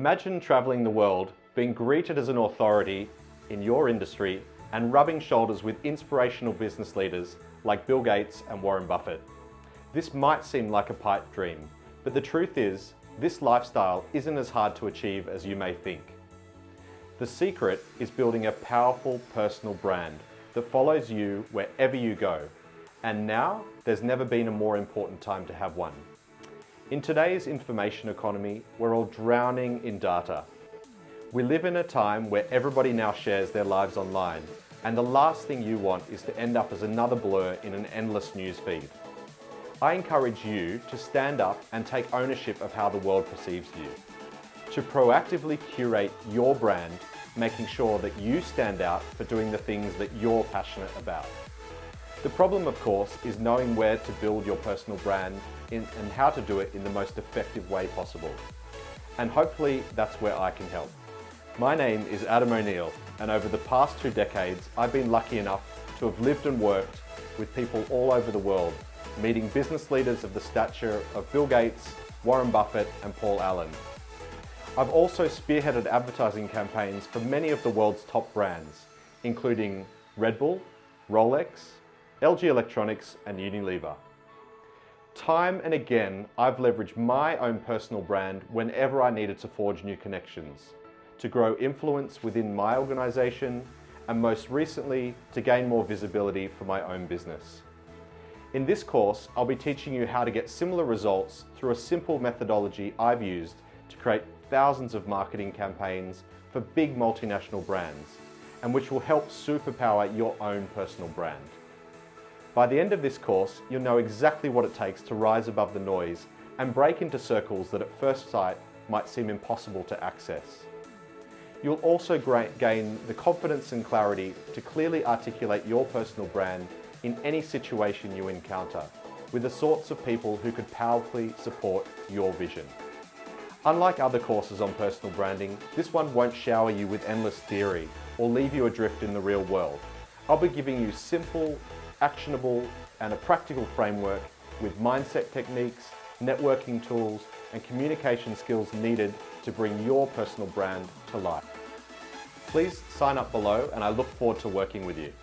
Imagine traveling the world, being greeted as an authority in your industry and rubbing shoulders with inspirational business leaders like Bill Gates and Warren Buffett. This might seem like a pipe dream, but the truth is, this lifestyle isn't as hard to achieve as you may think. The secret is building a powerful personal brand that follows you wherever you go. And now, there's never been a more important time to have one. In today's information economy, we're all drowning in data. We live in a time where everybody now shares their lives online, and the last thing you want is to end up as another blur in an endless news feed. I encourage you to stand up and take ownership of how the world perceives you, to proactively curate your brand, making sure that you stand out for doing the things that you're passionate about. The problem, of course, is knowing where to build your personal brand and how to do it in the most effective way possible. And hopefully that's where I can help. My name is Adam O'Neill, and over the past 2 decades, I've been lucky enough to have lived and worked with people all over the world, meeting business leaders of the stature of Bill Gates, Warren Buffett, and Paul Allen. I've also spearheaded advertising campaigns for many of the world's top brands, including Red Bull, Rolex, LG Electronics, and Unilever. Time and again, I've leveraged my own personal brand whenever I needed to forge new connections, to grow influence within my organization, and most recently, to gain more visibility for my own business. In this course, I'll be teaching you how to get similar results through a simple methodology I've used to create thousands of marketing campaigns for big multinational brands, and which will help superpower your own personal brand. By the end of this course, you'll know exactly what it takes to rise above the noise and break into circles that at first sight might seem impossible to access. You'll also gain the confidence and clarity to clearly articulate your personal brand in any situation you encounter, with the sorts of people who could powerfully support your vision. Unlike other courses on personal branding, this one won't shower you with endless theory or leave you adrift in the real world. I'll be giving you simple, actionable, and a practical framework with mindset techniques, networking tools, and communication skills needed to bring your personal brand to life. Please sign up below, and I look forward to working with you.